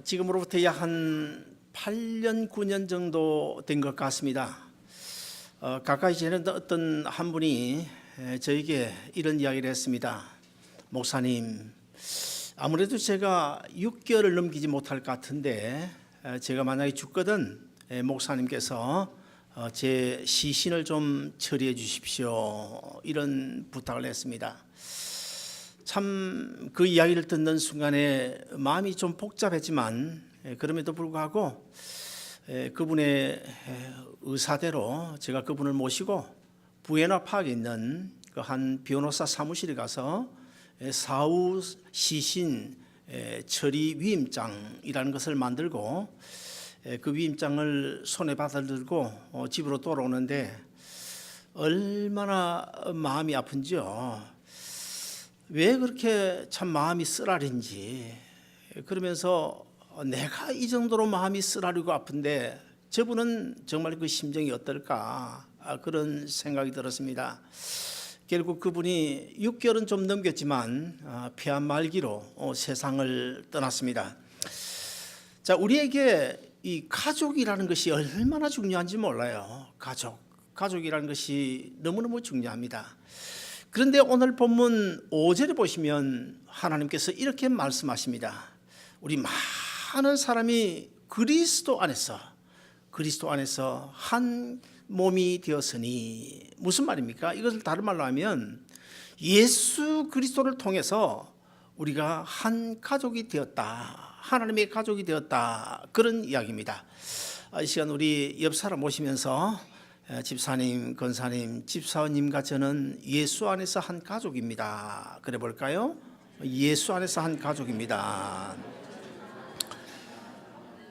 지금으로부터 약 한 8년, 9년 정도 된 것 같습니다. 가까이 지내던 어떤 한 분이 저에게 이런 이야기를 했습니다. 목사님, 아무래도 제가 6개월을 넘기지 못할 것 같은데 제가 만약에 죽거든 목사님께서 제 시신을 좀 처리해 주십시오. 이런 부탁을 했습니다. 참 그 이야기를 듣는 순간에 마음이 좀 복잡했지만 그럼에도 불구하고 그분의 의사대로 제가 그분을 모시고 부에나 파크에 있는 그 한 변호사 사무실에 가서 사후 시신 처리 위임장이라는 것을 만들고 그 위임장을 손에 받아들고 집으로 돌아오는데 얼마나 마음이 아픈지요. 왜 그렇게 참 마음이 쓰라린지, 그러면서 내가 이 정도로 마음이 쓰라리고 아픈데 저분은 정말 그 심정이 어떨까, 그런 생각이 들었습니다. 결국 그분이 6개월은 좀 넘겼지만 폐암 말기로 세상을 떠났습니다. 자, 우리에게 이 가족이라는 것이 얼마나 중요한지 몰라요. 가족이라는 것이 너무너무 중요합니다. 그런데 오늘 본문 5절에 보시면 하나님께서 이렇게 말씀하십니다. 우리 많은 사람이 그리스도 안에서 한 몸이 되었으니, 무슨 말입니까? 이것을 다른 말로 하면 예수 그리스도를 통해서 우리가 한 가족이 되었다, 하나님의 가족이 되었다, 그런 이야기입니다. 이 시간 우리 옆 사람 모시면서 집사님, 권사님, 집사님과 저는 예수 안에서 한 가족입니다. 그래 볼까요? 예수 안에서 한 가족입니다.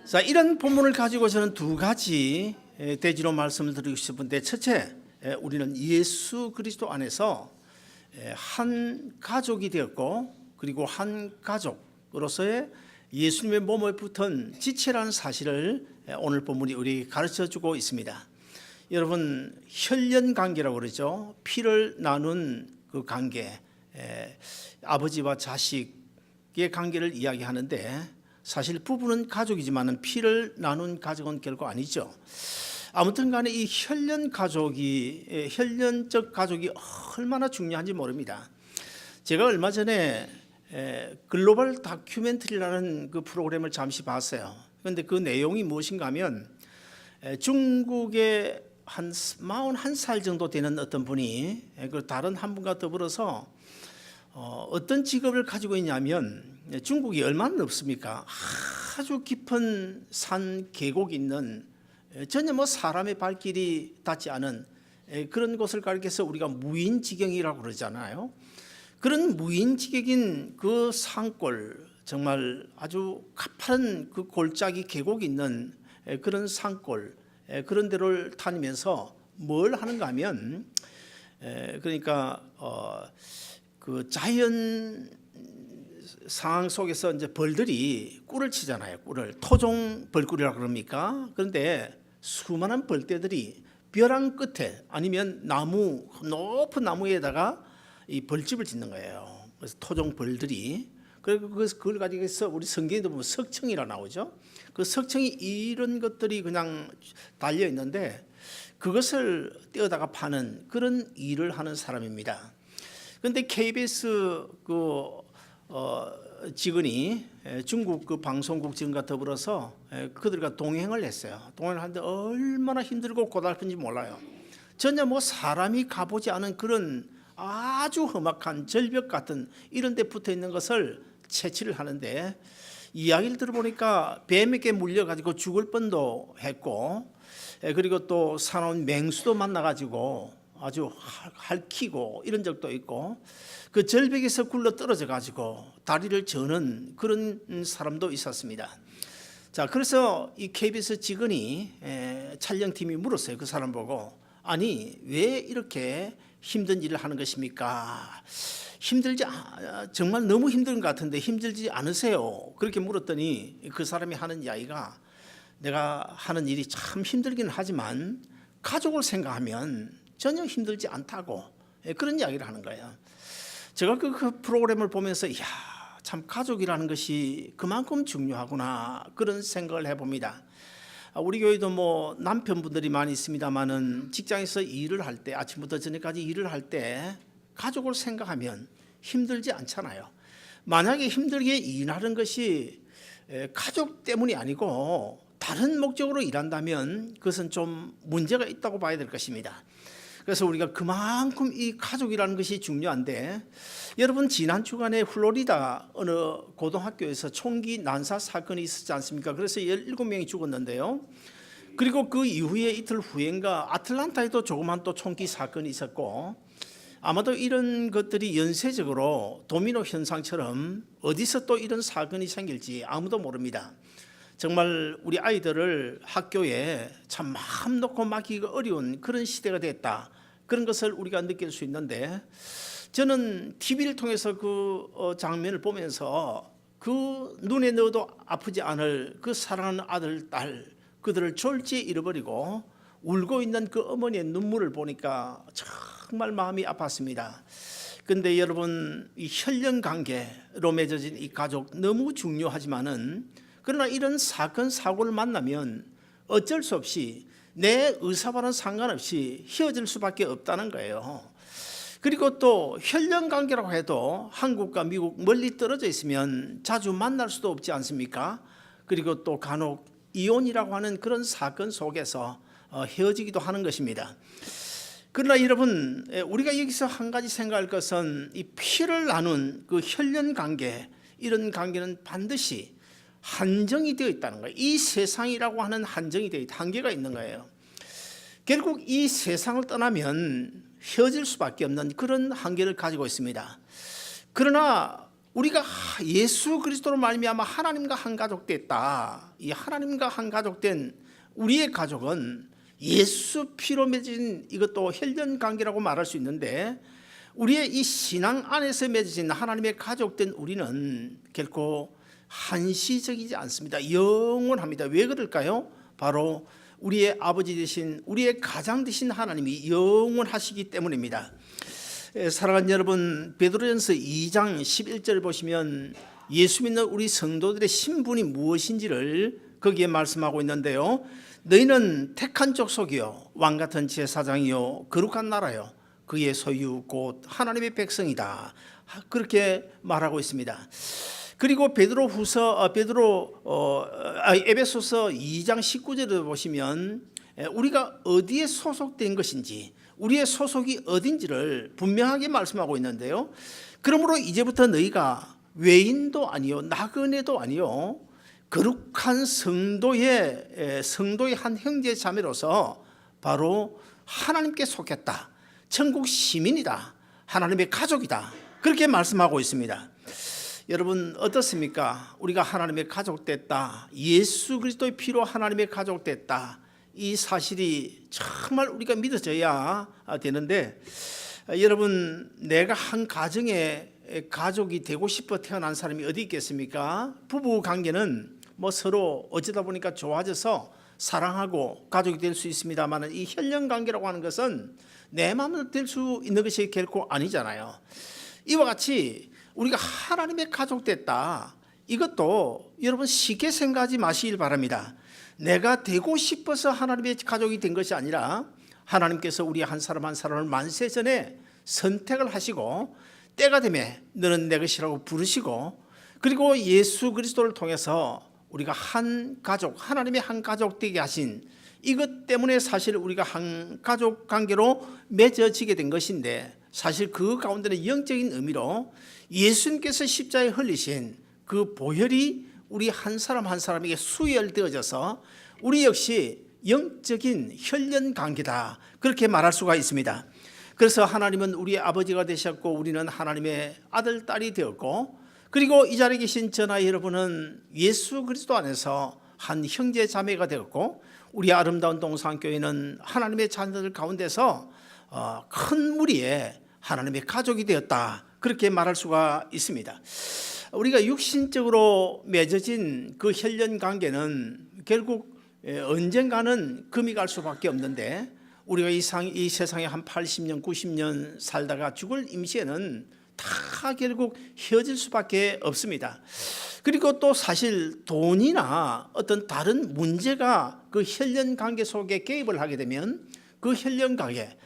자, 이런 본문을 가지고 저는 두 가지 대지로 말씀을 드리고 싶은데, 첫째, 우리는 예수 그리스도 안에서 한 가족이 되었고, 그리고 한 가족으로서의 예수님의 몸에 붙은 지체라는 사실을 오늘 본문이 우리에게 가르쳐주고 있습니다. 여러분, 혈연 관계라고 그러죠. 피를 나눈 그 관계, 아버지와 자식의 관계를 이야기하는데, 사실 부부는 가족이지만 피를 나눈 가족은 결코 아니죠. 아무튼 간에 이 혈연적 가족이 얼마나 중요한지 모릅니다. 제가 얼마 전에 글로벌 다큐멘터리라는 그 프로그램을 잠시 봤어요. 그런데 그 내용이 무엇인가 하면 중국의 한 41살 정도 되는 어떤 분이 그 다른 한 분과 더불어서 어떤 직업을 가지고 있냐면, 중국이 얼마나 넓습니까? 아주 깊은 산 계곡이 있는, 전혀 사람의 발길이 닿지 않은 그런 곳을 가리켜서 우리가 무인지경이라고 그러잖아요. 그런 무인지경인 그 산골, 정말 아주 가파른 그 골짜기 계곡이 있는 그런 산골, 그런 데를 다니면서 뭘 하는가 하면, 그러니까 그 자연 상황 속에서 이제 벌들이 꿀을 치잖아요. 꿀을 토종 벌꿀이라고 그럽니까? 그런데 수많은 벌떼들이 벼랑 끝에 아니면 높은 나무에다가 이 벌집을 짓는 거예요. 그래서 토종 벌들이, 그리고 그걸 가지고서 우리 성경에도 보면 석청이라 나오죠. 그 석청이 이런 것들이 그냥 달려 있는데 그것을 떼어다가 파는 그런 일을 하는 사람입니다. 그런데 KBS 직원이 중국 그 방송국 직원과 더불어서 그들과 동행을 했어요. 동행을 하는데 얼마나 힘들고 고달픈지 몰라요. 전혀 사람이 가보지 않은 그런 아주 험악한 절벽 같은 이런 데 붙어 있는 것을 채취를 하는데, 이야기를 들어보니까 뱀에게 물려가지고 죽을 뻔도 했고, 그리고 또 사나운 맹수도 만나가지고 아주 핥히고 이런 적도 있고, 그 절벽에서 굴러 떨어져 가지고 다리를 저는 그런 사람도 있었습니다. 자, 그래서 이 KBS 직원이 촬영팀이 물었어요. 그 사람 보고, 아니 왜 이렇게 힘든 일을 하는 것입니까? 정말 너무 힘든 것 같은데 힘들지 않으세요? 그렇게 물었더니 그 사람이 하는 이야기가, 내가 하는 일이 참 힘들기는 하지만 가족을 생각하면 전혀 힘들지 않다고, 그런 이야기를 하는 거예요. 제가 그 프로그램을 보면서, 이야, 참 가족이라는 것이 그만큼 중요하구나 그런 생각을 해봅니다. 우리 교회도 뭐 남편분들이 많이 있습니다만은 직장에서 일을 할 때 아침부터 저녁까지 일을 할 때 가족을 생각하면 힘들지 않잖아요. 만약에 힘들게 일하는 것이 가족 때문이 아니고 다른 목적으로 일한다면 그것은 좀 문제가 있다고 봐야 될 것입니다. 그래서 우리가 그만큼 이 가족이라는 것이 중요한데, 여러분 지난 주간에 플로리다 어느 고등학교에서 총기 난사 사건이 있었지 않습니까? 그래서 17명이 죽었는데요. 그리고 그 이후에 이틀 후인가 아틀란타에도 조그만 또 총기 사건이 있었고, 아마도 이런 것들이 연쇄적으로 도미노 현상처럼 어디서 또 이런 사건이 생길지 아무도 모릅니다. 정말 우리 아이들을 학교에 참 마음 놓고 맡기기가 어려운 그런 시대가 됐다, 그런 것을 우리가 느낄 수 있는데, 저는 TV를 통해서 그 장면을 보면서 그 눈에 넣어도 아프지 않을 그 사랑하는 아들, 딸, 그들을 졸지에 잃어버리고 울고 있는 그 어머니의 눈물을 보니까 정말 마음이 아팠습니다. 근데 여러분, 이 혈연 관계로 맺어진 이 가족 너무 중요하지만은, 그러나 이런 사건 사고를 만나면 어쩔 수 없이 내 의사와는 상관없이 헤어질 수밖에 없다는 거예요. 그리고 또 혈연 관계라고 해도 한국과 미국 멀리 떨어져 있으면 자주 만날 수도 없지 않습니까? 그리고 또 간혹 이혼이라고 하는 그런 사건 속에서 헤어지기도 하는 것입니다. 그러나 여러분, 우리가 여기서 한 가지 생각할 것은 이 피를 나눈 그 혈연 관계, 이런 관계는 반드시 한정이 되어 있다는 거예요. 이 세상이라고 하는 한정이 되어 있다, 한계가 있는 거예요. 결국 이 세상을 떠나면 헤어질 수밖에 없는 그런 한계를 가지고 있습니다. 그러나 우리가 예수 그리스도로 말미암아 하나님과 한 가족 됐다, 이 하나님과 한 가족 된 우리의 가족은 예수 피로 맺어진 이것도 혈연 관계라고 말할 수 있는데, 우리의 이 신앙 안에서 맺어진 하나님의 가족된 우리는 결코 한시적이지 않습니다. 영원합니다. 왜 그럴까요? 바로 우리의 아버지 되신, 우리의 가장 되신 하나님이 영원하시기 때문입니다. 사랑하는 여러분, 베드로전서 2장 11절 보시면 예수 믿는 우리 성도들의 신분이 무엇인지를 거기에 말씀하고 있는데요. 너희는 택한 족속이요 왕같은 제사장이요 거룩한 나라요 그의 소유 곧 하나님의 백성이다, 그렇게 말하고 있습니다. 그리고 에베소서 2장 19절을 보시면 우리가 어디에 소속된 것인지, 우리의 소속이 어딘지를 분명하게 말씀하고 있는데요. 그러므로 이제부터 너희가 외인도 아니요 나그네도 아니요 거룩한 성도의 한 형제 자매로서 바로 하나님께 속했다, 천국 시민이다, 하나님의 가족이다, 그렇게 말씀하고 있습니다. 여러분 어떻습니까? 우리가 하나님의 가족 됐다, 예수 그리스도의 피로 하나님의 가족 됐다, 이 사실이 정말 우리가 믿어져야 되는데, 여러분 내가 한 가정의 가족이 되고 싶어 태어난 사람이 어디 있겠습니까? 부부 관계는 뭐 서로 어쩌다 보니까 좋아져서 사랑하고 가족이 될 수 있습니다만, 이 혈연 관계라고 하는 것은 내 마음대로 될 수 있는 것이 결코 아니잖아요. 이와 같이 우리가 하나님의 가족 됐다, 이것도 여러분 쉽게 생각하지 마시길 바랍니다. 내가 되고 싶어서 하나님의 가족이 된 것이 아니라 하나님께서 우리 한 사람 한 사람을 만세 전에 선택을 하시고 때가 되면 너는 내 것이라고 부르시고, 그리고 예수 그리스도를 통해서 우리가 한 가족, 하나님의 한 가족 되게 하신 이것 때문에 사실 우리가 한 가족 관계로 맺어지게 된 것인데, 사실 그 가운데는 영적인 의미로 예수님께서 십자가에 흘리신 그 보혈이 우리 한 사람 한 사람에게 수혈되어져서 우리 역시 영적인 혈연 관계다, 그렇게 말할 수가 있습니다. 그래서 하나님은 우리의 아버지가 되셨고 우리는 하나님의 아들, 딸이 되었고, 그리고 이 자리에 계신 저나 여러분은 예수 그리스도 안에서 한 형제 자매가 되었고, 우리 아름다운 동산교회는 하나님의 자녀들 가운데서 큰 무리의 하나님의 가족이 되었다, 그렇게 말할 수가 있습니다. 우리가 육신적으로 맺어진 그 혈연 관계는 결국 언젠가는 금이 갈 수밖에 없는데, 우리가 이 세상에 한 80년 90년 살다가 죽을 임시에는 다 결국 헤어질 수밖에 없습니다. 그리고 또 사실 돈이나 어떤 다른 문제가 그 혈연 관계 속에 개입을 하게 되면 그 혈연 관계,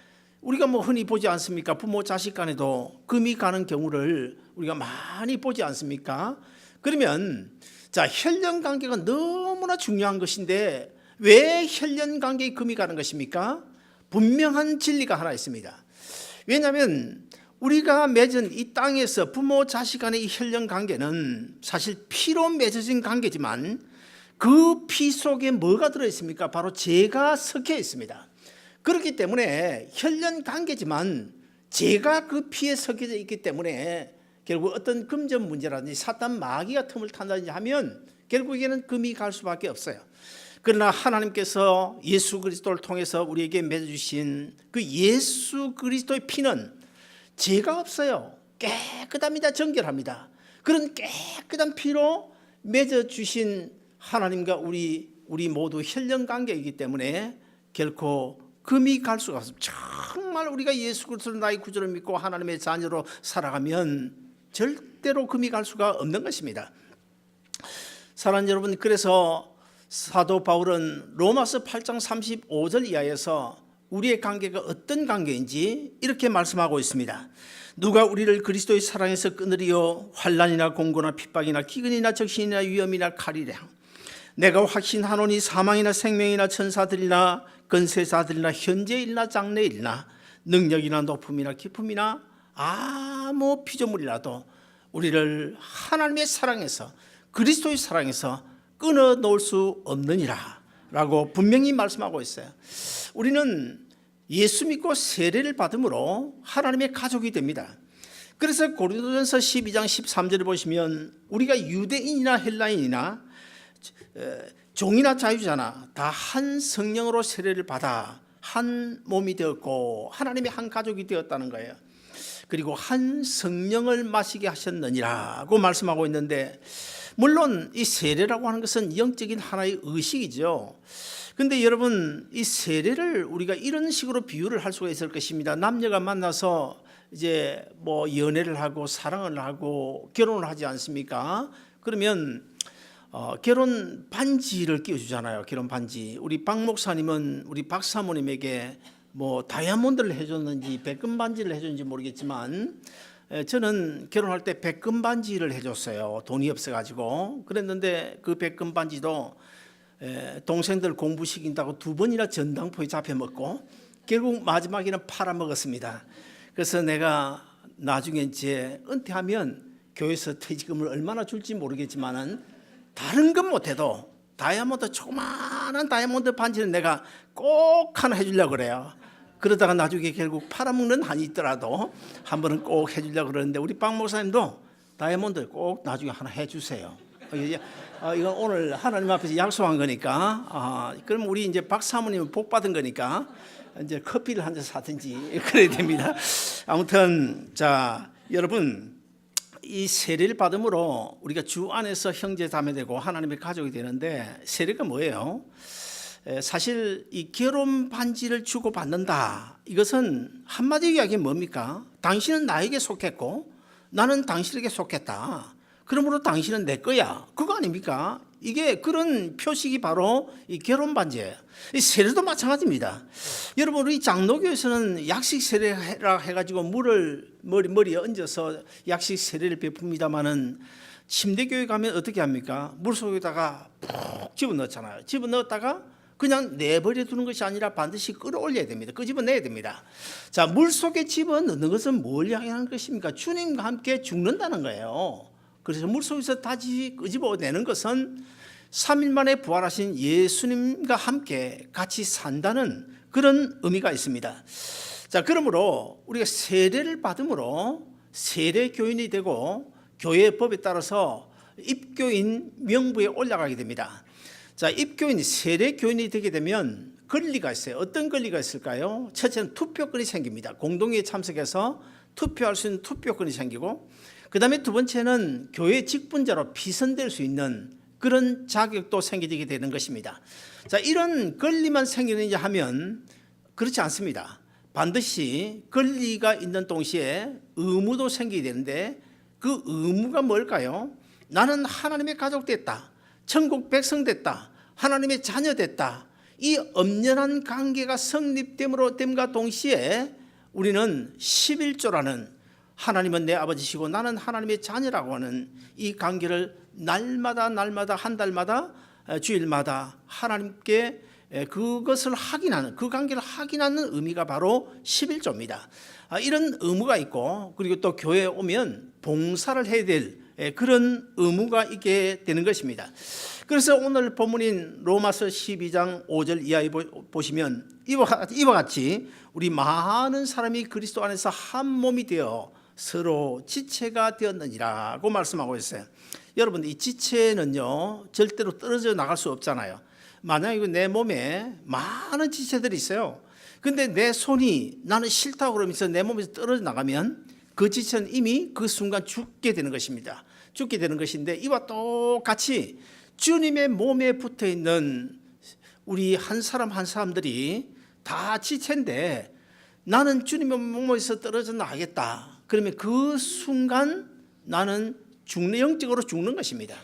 우리가 뭐 흔히 보지 않습니까? 부모 자식 간에도 금이 가는 경우를 우리가 많이 보지 않습니까? 그러면 자, 혈연 관계가 너무나 중요한 것인데 왜 혈연 관계에 금이 가는 것입니까? 분명한 진리가 하나 있습니다. 왜냐하면 우리가 맺은 이 땅에서 부모 자식 간의 이 혈연 관계는 사실 피로 맺어진 관계지만 그 피 속에 뭐가 들어있습니까? 바로 죄가 섞여 있습니다. 그렇기 때문에 혈연 관계지만 죄가 그 피에 섞여져 있기 때문에 결국 어떤 금전 문제라든지 사탄 마귀가 틈을 탄다든지 하면 결국에는 금이 갈 수밖에 없어요. 그러나 하나님께서 예수 그리스도를 통해서 우리에게 맺어주신 그 예수 그리스도의 피는 죄가 없어요. 깨끗합니다. 정결합니다. 그런 깨끗한 피로 맺어주신 하나님과 우리 모두 혈연 관계이기 때문에 결코 금이 갈 수가 없습니다. 정말 우리가 예수 그리스도를 나의 구주로 믿고 하나님의 자녀로 살아가면 절대로 금이 갈 수가 없는 것입니다. 사랑하는 여러분, 그래서 사도 바울은 로마서 8장 35절 이하에서 우리의 관계가 어떤 관계인지 이렇게 말씀하고 있습니다. 누가 우리를 그리스도의 사랑에서 끊으리요? 환난이나 공고나 핍박이나 기근이나 적신이나 위험이나 칼이랴. 내가 확신하노니 사망이나 생명이나 천사들이나 건세사들이나 현재일이나 장래일이나 능력이나 높음이나 기쁨이나 아무 피조물이라도 우리를 하나님의 사랑에서 그리스도의 사랑에서 끊어 놓을 수 없느니라 라고 분명히 말씀하고 있어요. 우리는 예수 믿고 세례를 받음으로 하나님의 가족이 됩니다. 그래서 고린도전서 12장 13절을 보시면 우리가 유대인이나 헬라인이나 종이나 자유자나 다 한 성령으로 세례를 받아 한 몸이 되었고 하나님의 한 가족이 되었다는 거예요. 그리고 한 성령을 마시게 하셨느니라고 말씀하고 있는데, 물론 이 세례라고 하는 것은 영적인 하나의 의식이죠. 근데 여러분, 이 세례를 우리가 이런 식으로 비유를 할 수가 있을 것입니다. 남녀가 만나서 이제 뭐 연애를 하고 사랑을 하고 결혼을 하지 않습니까? 그러면 결혼 반지를 끼워주잖아요. 결혼 반지. 우리 박 목사님은 우리 박 사모님에게 뭐 다이아몬드를 해줬는지 백금 반지를 해줬는지 모르겠지만 저는 결혼할 때 백금 반지를 해줬어요. 돈이 없어가지고. 그랬는데 그 백금 반지도 동생들 공부 시킨다고 2번이나 전당포에 잡혀먹고 결국 마지막에는 팔아먹었습니다. 그래서 내가 나중에 이제 은퇴하면 교회에서 퇴직금을 얼마나 줄지 모르겠지만은 다른 건 못해도 다이아몬드, 조그마한 다이아몬드 반지는 내가 꼭 하나 해주려고 그래요. 그러다가 나중에 결국 팔아먹는 한이 있더라도 한 번은 꼭 해주려고 그러는데 우리 박 목사님도 다이아몬드 꼭 나중에 하나 해주세요. 이건 오늘 하나님 앞에서 약속한 거니까. 그럼 우리 이제 박 사모님은 복 받은 거니까 이제 커피를 한 잔 사든지 그래야 됩니다. 아무튼 자, 여러분, 이 세례를 받음으로 우리가 주 안에서 형제 자매되고 하나님의 가족이 되는데, 세례가 뭐예요? 사실 이 결혼 반지를 주고 받는다, 이것은 한마디 이야기는 뭡니까? 당신은 나에게 속했고 나는 당신에게 속했다. 그러므로 당신은 내 거야. 그거 아닙니까? 이게 그런 표식이 바로 이 결혼 반지예요. 이 세례도 마찬가지입니다. 여러분, 우리 장로교에서는 약식 세례라 해가지고 물을 머리에 얹어서 약식 세례를 베풉니다마는 침대교회 가면 어떻게 합니까? 물 속에다가 푹 집어넣잖아요. 집어넣었다가 그냥 내버려 두는 것이 아니라 반드시 끌어올려야 됩니다. 끄집어내야 됩니다. 자, 물 속에 집어넣는 것은 뭘 이야기하는 것입니까? 주님과 함께 죽는다는 거예요. 그래서 물속에서 다시 끄집어내는 것은 3일 만에 부활하신 예수님과 함께 같이 산다는 그런 의미가 있습니다. 자, 그러므로 우리가 세례를 받음으로 세례교인이 되고 교회의 법에 따라서 입교인 명부에 올라가게 됩니다. 자, 입교인, 세례교인이 되게 되면 권리가 있어요. 어떤 권리가 있을까요? 첫째는 투표권이 생깁니다. 공동회에 참석해서 투표할 수 있는 투표권이 생기고, 그 다음에 두 번째는 교회 직분자로 비선될 수 있는 그런 자격도 생기게 되는 것입니다. 자, 이런 권리만 생기느냐 하면 그렇지 않습니다. 반드시 권리가 있는 동시에 의무도 생기게 되는데 그 의무가 뭘까요? 나는 하나님의 가족 됐다. 천국 백성 됐다. 하나님의 자녀 됐다. 이 엄연한 관계가 성립됨과 동시에 우리는 11조라는 하나님은 내 아버지시고 나는 하나님의 자녀라고 하는 이 관계를 날마다 한 달마다 주일마다 하나님께 그것을 확인하는, 그 관계를 확인하는 의미가 바로 11조입니다. 이런 의무가 있고, 그리고 또 교회에 오면 봉사를 해야 될 그런 의무가 있게 되는 것입니다. 그래서 오늘 본문인 로마서 12장 5절 이하에 보시면 이와 같이 우리 많은 사람이 그리스도 안에서 한 몸이 되어 서로 지체가 되었느니라고 말씀하고 있어요. 여러분, 이 지체는요 절대로 떨어져 나갈 수 없잖아요. 만약에 내 몸에 많은 지체들이 있어요. 근데 내 손이 나는 싫다고 그러면서 내 몸에서 떨어져 나가면 그 지체는 이미 그 순간 죽게 되는 것입니다. 죽게 되는 것인데, 이와 똑같이 주님의 몸에 붙어 있는 우리 한 사람들이 다 지체인데 나는 주님의 몸에서 떨어져 나가겠다. 그러면 그 순간 나는 영적으로 죽는 것입니다.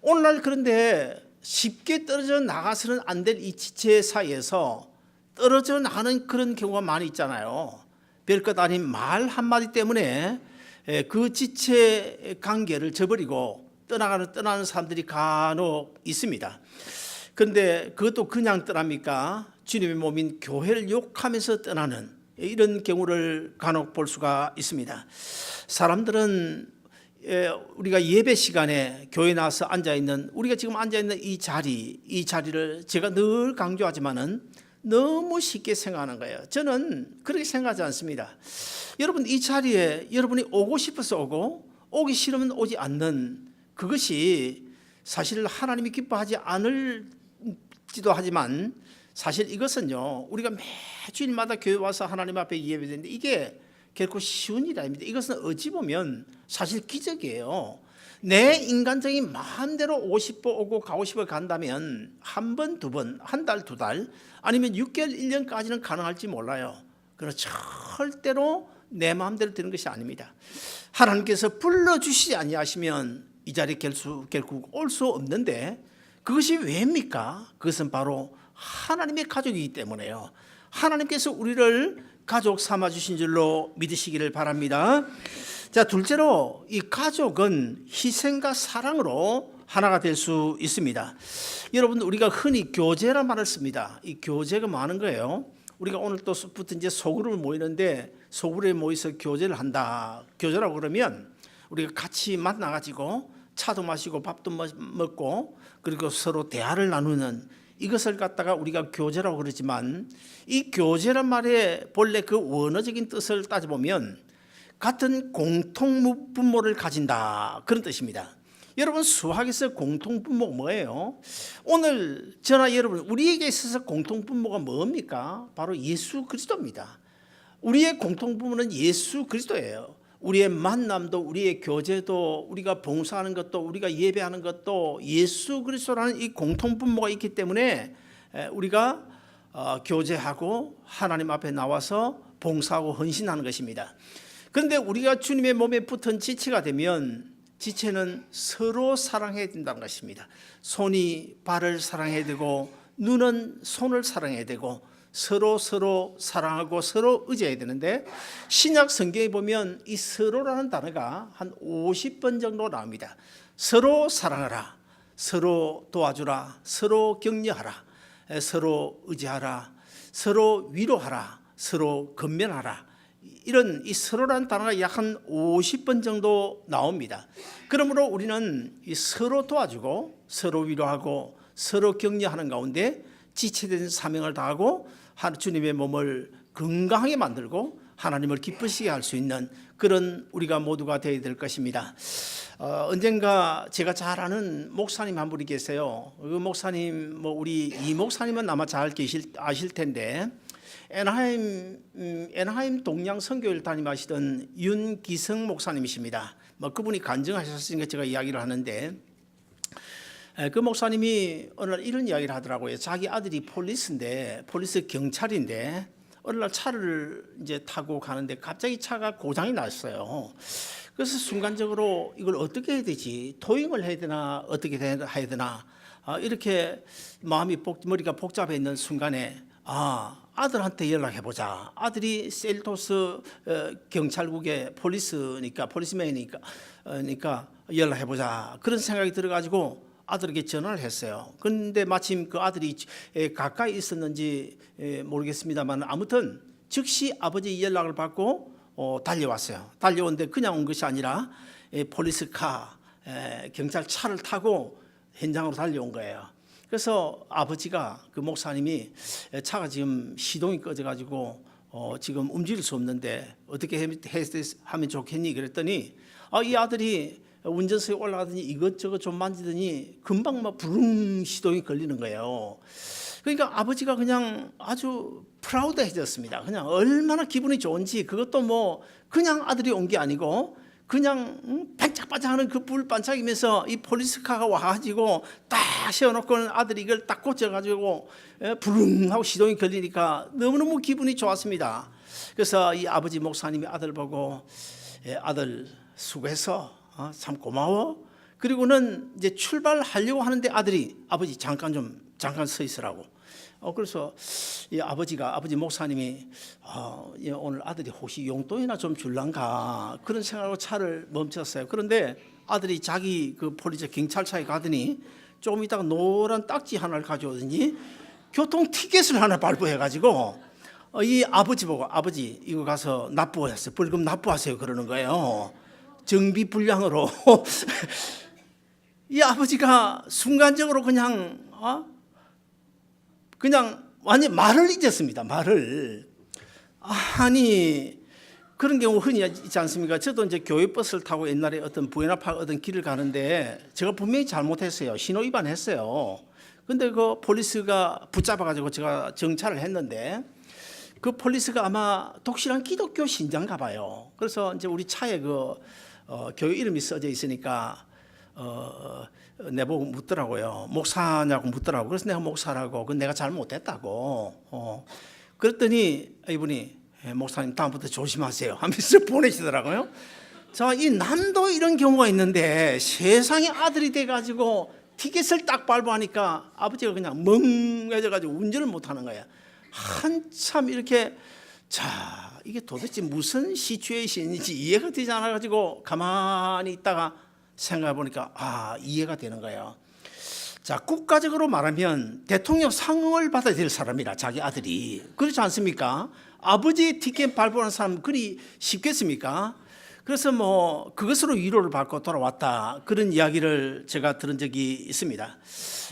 오늘날 그런데 쉽게 떨어져 나가서는 안 될 이 지체 사이에서 떨어져 나가는 그런 경우가 많이 있잖아요. 별것 아닌 말 한마디 때문에 그 지체 관계를 저버리고 떠나는 사람들이 간혹 있습니다. 그런데 그것도 그냥 떠납니까? 주님의 몸인 교회를 욕하면서 떠나는 이런 경우를 간혹 볼 수가 있습니다. 사람들은 우리가 예배 시간에 교회 나와서 앉아있는, 우리가 지금 앉아있는 이 자리를 제가 늘 강조하지만은 너무 쉽게 생각하는 거예요. 저는 그렇게 생각하지 않습니다. 여러분, 이 자리에 여러분이 오고 싶어서 오고 오기 싫으면 오지 않는 그것이 사실 하나님이 기뻐하지 않을지도 하지만, 사실 이것은요 우리가 매주일마다 교회 와서 하나님 앞에 예배드리는데 이게 결코 쉬운 일이 아닙니다. 이것은 어찌 보면 사실 기적이에요. 내 인간적인 마음대로 오고 싶어 오고 가고 싶어 간다면 한 번, 두 번, 한 달, 두 달, 아니면 6개월, 1년까지는 가능할지 몰라요. 그러나 절대로 내 마음대로 되는 것이 아닙니다. 하나님께서 불러주시지 아니하시면 이 자리에 결국 올 수 없는데, 그것이 왜입니까? 그것은 바로 하나님의 가족이기 때문에요. 하나님께서 우리를 가족 삼아주신 줄로 믿으시기를 바랍니다. 자, 둘째로 이 가족은 희생과 사랑으로 하나가 될 수 있습니다. 여러분, 우리가 흔히 교제란 말을 씁니다. 이 교제가 많은 거예요. 우리가 오늘 또부터 이제 소그룹을 모이는데 소그룹에 모여서 교제를 한다. 교제라고 그러면 우리가 같이 만나가지고 차도 마시고 밥도 먹고 그리고 서로 대화를 나누는 이것을 갖다가 우리가 교제라고 그러지만, 이 교제란 말의 본래 그 원어적인 뜻을 따져보면 같은 공통분모를 가진다, 그런 뜻입니다. 여러분, 수학에서 공통분모가 뭐예요? 오늘 저나 여러분, 우리에게 있어서 공통분모가 뭡니까? 바로 예수 그리스도입니다. 우리의 공통분모는 예수 그리스도예요. 우리의 만남도, 우리의 교제도, 우리가 봉사하는 것도, 우리가 예배하는 것도 예수 그리스도라는 이 공통분모가 있기 때문에 우리가 교제하고 하나님 앞에 나와서 봉사하고 헌신하는 것입니다. 그런데 우리가 주님의 몸에 붙은 지체가 되면 지체는 서로 사랑해야 된다는 것입니다. 손이 발을 사랑해야 되고 눈은 손을 사랑해야 되고 서로 사랑하고 서로 의지해야 되는데, 신약 성경에 보면 이 서로라는 단어가 한 50번 정도 나옵니다. 서로 사랑하라, 서로 도와주라, 서로 격려하라, 서로 의지하라, 서로 위로하라, 서로 건면하라. 이런 이 서로라는 단어가 약 한 50번 정도 나옵니다. 그러므로 우리는 이 서로 도와주고 서로 위로하고 서로 격려하는 가운데 지체된 사명을 다하고 주님의 몸을 건강하게 만들고 하나님을 기쁘시게 할 수 있는 그런 우리가 모두가 되어야 될 것입니다. 언젠가 제가 잘 아는 목사님 한 분이 계세요. 그 목사님, 우리 이 목사님은 아마 잘 아실 텐데, 애나하임 동양 선교회를 담임하시던 윤기성 목사님이십니다. 그분이 간증하셨으니까 제가 이야기를 하는데, 그 목사님이 어느 날 이런 이야기를 하더라고요. 자기 아들이 폴리스 경찰인데 어느 날 차를 이제 타고 가는데 갑자기 차가 고장이 났어요. 그래서 순간적으로 이걸 어떻게 해야 되지? 토잉을 해야 되나 어떻게 해야 되나 이렇게 머리가 복잡해 있는 순간에 아들한테 연락해 보자. 아들이 셀토스 경찰국의 폴리스맨이니까 연락해 보자. 그런 생각이 들어가지고 아들에게 전화를 했어요. 그런데 마침 그 아들이 가까이 있었는지 모르겠습니다만 아무튼 즉시 아버지 연락을 받고 달려왔어요. 달려오는데 그냥 온 것이 아니라 폴리스카 경찰차를 타고 현장으로 달려온 거예요. 그래서 아버지가 그 목사님이 차가 지금 시동이 꺼져가지고 지금 움직일 수 없는데 어떻게 하면 좋겠니? 그랬더니 이 아들이 운전석에 올라가더니 이것저것 좀 만지더니 금방 막 부릉 시동이 걸리는 거예요. 그러니까 아버지가 그냥 아주 프라우드해졌습니다. 그냥 얼마나 기분이 좋은지. 그것도 뭐 그냥 아들이 온 게 아니고 그냥 반짝반짝하는 그 불 반짝이면서 이 폴리스카가 와가지고 딱 세워놓고는 아들이 이걸 딱 꽂혀가지고 부릉 하고 시동이 걸리니까 너무너무 기분이 좋았습니다. 그래서 이 아버지 목사님이 아들 보고 아들 수고했어. 참 고마워. 그리고는 이제 출발하려고 하는데 아버지 잠깐 서 있으라고. 그래서 이 아버지 목사님이 오늘 아들이 혹시 용돈이나 좀 줄란가 그런 생각으로 차를 멈췄어요. 그런데 아들이 자기 그 폴리스 경찰차에 가더니 조금 있다가 노란 딱지 하나를 가져오더니 교통 티켓을 하나 발부해가지고 이 아버지 보고 아버지 이거 가서 납부하세요. 벌금 납부하세요. 그러는 거예요. 정비불량으로. 이 아버지가 순간적으로 그냥 완전 말을 잊었습니다. 말을. 아니 그런 경우 흔히 있지 않습니까? 저도 이제 교회 버스를 타고 옛날에 어떤 부에나파크 어떤 길을 가는데 제가 분명히 잘못했어요. 신호 위반했어요. 근데 그 폴리스가 붙잡아가지고 제가 정차를 했는데 그 폴리스가 아마 독실한 기독교 신자인가 봐요. 그래서 이제 우리 차에 그 교회 이름이 써져 있으니까 내보고 묻더라고요. 목사냐고 묻더라고. 그래서 내가 목사라고. 그건 내가 잘못했다고. 그랬더니 이분이 목사님 다음부터 조심하세요 하면서 보내시더라고요. 자, 이 남도 이런 경우가 있는데 세상에 아들이 돼가지고 티켓을 딱 발부하니까 아버지가 그냥 멍해져가지고 운전을 못하는 거야. 한참 이렇게 이게 도대체 무슨 시츄에이션인지 이해가 되지 않아가지고 가만히 있다가 생각해 보니까 이해가 되는 거예요. 자, 국가적으로 말하면 대통령 상을 받아야 될 사람이라 자기 아들이. 그렇지 않습니까? 아버지 티켓 발부하는 사람 그리 쉽겠습니까? 그래서 뭐 그것으로 위로를 받고 돌아왔다 그런 이야기를 제가 들은 적이 있습니다.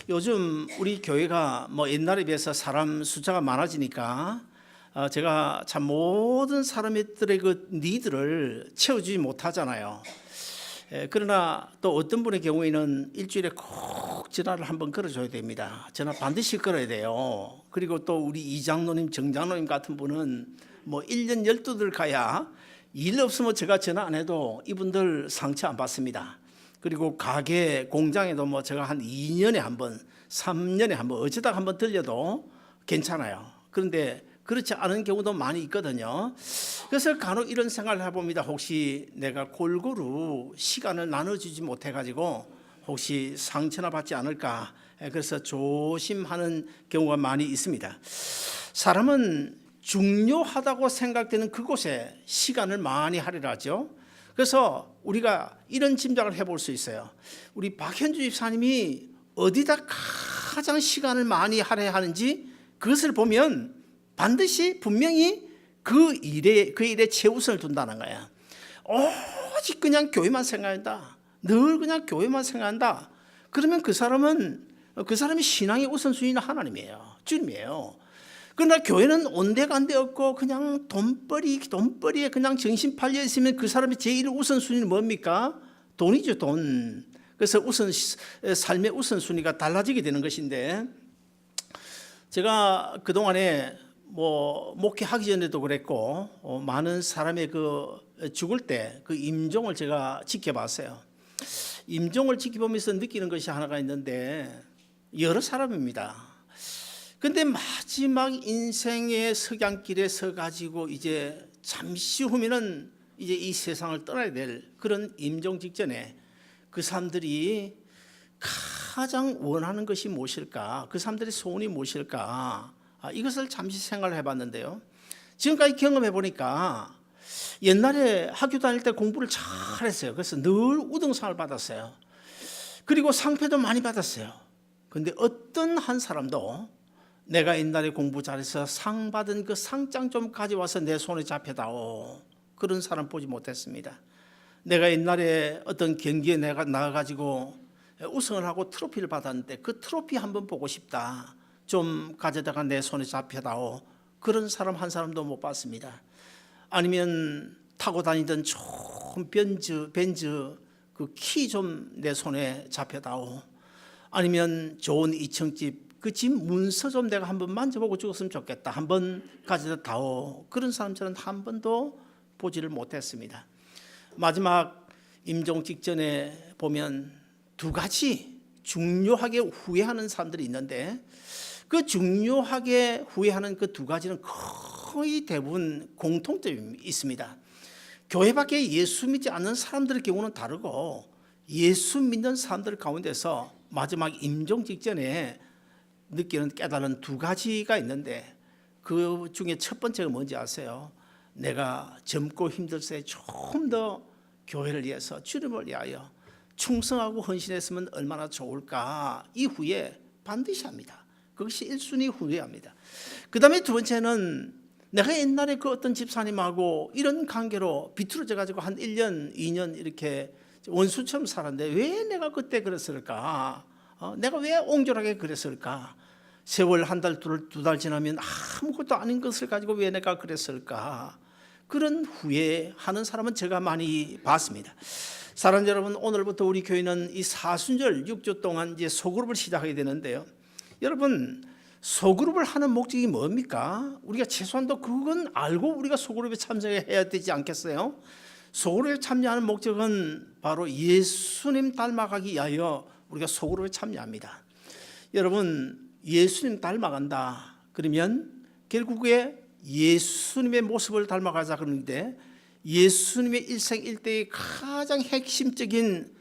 요즘 우리 교회가 뭐 옛날에 비해서 사람 숫자가 많아지니까 제가 참 모든 사람들의 그 니드를 채워주지 못하잖아요. 그러나 또 어떤 분의 경우에는 일주일에 꼭 전화를 한번 걸어줘야 됩니다. 전화 반드시 걸어야 돼요. 그리고 또 우리 이장로님, 정장로님 같은 분은 뭐 1년 12들 가야 일 없으면 제가 전화 안 해도 이분들 상처 안 받습니다. 그리고 가게, 공장에도 뭐 제가 한 2년에 한 번, 3년에 한 번 어쩌다가 한번 들려도 괜찮아요. 그런데 그렇지 않은 경우도 많이 있거든요. 그래서 간혹 이런 생각을 해봅니다. 혹시 내가 골고루 시간을 나눠주지 못해가지고 혹시 상처나 받지 않을까. 그래서 조심하는 경우가 많이 있습니다. 사람은 중요하다고 생각되는 그곳에 시간을 많이 할애를 하죠. 그래서 우리가 이런 짐작을 해볼 수 있어요. 우리 박현주 집사님이 어디다 가장 시간을 많이 할애하는지 그것을 보면 반드시 분명히 그 일에 최우선을 둔다는 거야. 오직 그냥 교회만 생각한다. 늘 그냥 교회만 생각한다. 그러면 그 사람이 신앙의 우선순위는 하나님이에요. 주님이에요. 그러나 교회는 온데간데 없고 그냥 돈벌이에 그냥 정신 팔려 있으면 그 사람의 제일 우선순위는 뭡니까? 돈이죠, 돈. 그래서 삶의 우선순위가 달라지게 되는 것인데 제가 그동안에 뭐 목회하기 전에도 그랬고 많은 사람의 그 죽을 때 그 임종을 제가 지켜봤어요. 임종을 지켜보면서 느끼는 것이 하나가 있는데 여러 사람입니다. 근데 마지막 인생의 석양길에 서가지고 이제 잠시 후면은 이제 이 세상을 떠나야 될 그런 임종 직전에 그 사람들이 가장 원하는 것이 무엇일까? 그 사람들의 소원이 무엇일까? 이것을 잠시 생각을 해봤는데요. 지금까지 경험해 보니까 옛날에 학교 다닐 때 공부를 잘했어요. 그래서 늘 우등상을 받았어요. 그리고 상패도 많이 받았어요. 근데 어떤 한 사람도 내가 옛날에 공부 잘해서 상 받은 그 상장 좀 가져와서 내 손에 잡혀다오, 그런 사람 보지 못했습니다. 내가 옛날에 어떤 경기에 내가 나가가지고 우승을 하고 트로피를 받았는데 그 트로피 한번 보고 싶다, 좀 가져다가 내 손에 잡혀다오, 그런 사람 한 사람도 못 봤습니다. 아니면 타고 다니던 좋은 벤츠 그 키 좀 내 손에 잡혀다오, 아니면 좋은 2층집 그 집 문서 좀 내가 한번 만져보고 죽었으면 좋겠다, 한번 가져다 다오, 그런 사람들은 한 번도 보지를 못했습니다. 마지막 임종 직전에 보면 두 가지 중요하게 후회하는 사람들이 있는데, 그 중요하게 후회하는 그 두 가지는 거의 대부분 공통점이 있습니다. 교회 밖에 예수 믿지 않는 사람들의 경우는 다르고, 예수 믿는 사람들 가운데서 마지막 임종 직전에 느끼는 깨달은 두 가지가 있는데, 그 중에 첫 번째가 뭔지 아세요? 내가 젊고 힘들 때 좀 더 교회를 위해서, 주님을 위하여 충성하고 헌신했으면 얼마나 좋을까, 이 후회 반드시 합니다. 그것이 1순위 후회합니다. 그 다음에 두 번째는 내가 옛날에 그 어떤 집사님하고 이런 관계로 비틀어져 가지고 한 1년, 2년 이렇게 원수처럼 살았는데 왜 내가 그때 그랬을까? 내가 왜 옹졸하게 그랬을까? 세월 한 달, 두 달 지나면 아무것도 아닌 것을 가지고 왜 내가 그랬을까? 그런 후회하는 사람은 제가 많이 봤습니다. 사랑하는 여러분, 오늘부터 우리 교회는 이 사순절 6주 동안 이제 소그룹을 시작하게 되는데요. 여러분, 소그룹을 하는 목적이 뭡니까? 우리가 최소한도 그건 알고 우리가 소그룹에 참석해야 되지 않겠어요? 소그룹에 참여하는 목적은 바로 예수님 닮아가기 위하여 우리가 소그룹에 참여합니다. 여러분, 예수님 닮아간다 그러면 결국에 예수님의 모습을 닮아가자 그러는데, 예수님의 일생일대의 가장 핵심적인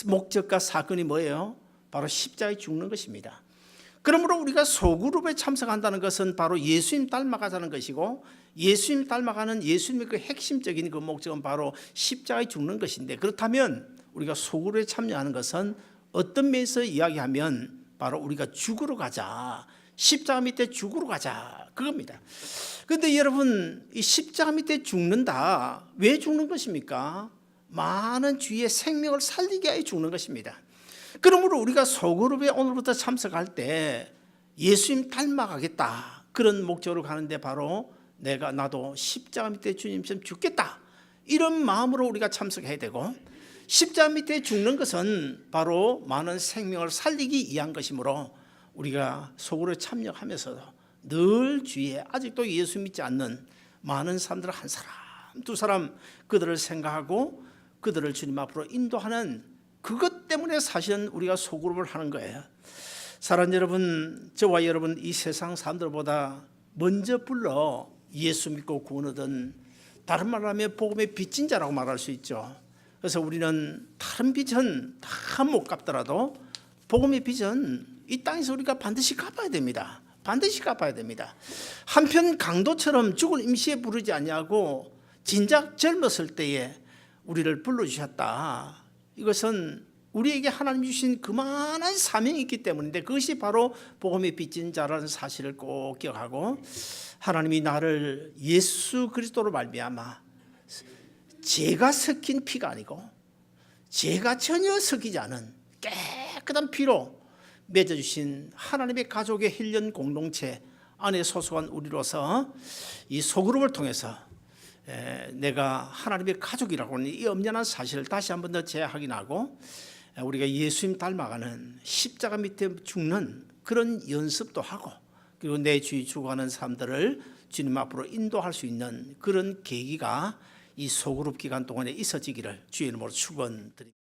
목적과 사건이 뭐예요? 바로 십자가에 죽는 것입니다. 그러므로 우리가 소그룹에 참석한다는 것은 바로 예수님 닮아가자는 것이고, 예수님 닮아가는 예수님의 그 핵심적인 그 목적은 바로 십자가에 죽는 것인데, 그렇다면 우리가 소그룹에 참여하는 것은 어떤 면에서 이야기하면 바로 우리가 죽으러 가자, 십자가 밑에 죽으러 가자, 그겁니다. 그런데 여러분, 이 십자가 밑에 죽는다, 왜 죽는 것입니까? 많은 주위의 생명을 살리게 하여 죽는 것입니다. 그러므로 우리가 소그룹에 오늘부터 참석할 때 예수님 닮아가겠다, 그런 목적으로 가는데 바로 나도 십자가 밑에 주님처럼 죽겠다, 이런 마음으로 우리가 참석해야 되고, 십자가 밑에 죽는 것은 바로 많은 생명을 살리기 위한 것이므로 우리가 소그룹에 참여하면서 늘 주위에 아직도 예수 믿지 않는 많은 사람들 한 사람, 두 사람, 그들을 생각하고 그들을 주님 앞으로 인도하는 그것 때문에 사실은 우리가 소그룹을 하는 거예요. 사랑하는 여러분, 저와 여러분 이 세상 사람들보다 먼저 불러 예수 믿고 구원 얻은, 다른 말로 하면 복음의 빚진 자라고 말할 수 있죠. 그래서 우리는 다른 빚은 다 못 갚더라도 복음의 빚은 이 땅에서 우리가 반드시 갚아야 됩니다. 반드시 갚아야 됩니다. 한편 강도처럼 죽을 임시에 부르지 아니하고 진작 젊었을 때에 우리를 불러주셨다. 이것은 우리에게 하나님 주신 그만한 사명이 있기 때문인데, 그것이 바로 복음의 빚진 자라는 사실을 꼭 기억하고, 하나님이 나를 예수 그리스도로 말미암아 죄가 섞인 피가 아니고 죄가 전혀 섞이지 않은 깨끗한 피로 맺어주신 하나님의 가족의 힐련 공동체 안에 소속한 우리로서 이 소그룹을 통해서 내가 하나님의 가족이라고 하는 이 엄연한 사실을 다시 한 번 더 재확인하고, 우리가 예수님 닮아가는 십자가 밑에 죽는 그런 연습도 하고, 그리고 내 주위 죽어가는 사람들을 주님 앞으로 인도할 수 있는 그런 계기가 이 소그룹 기간 동안에 있어지기를 주의 이름으로 축원드립니다.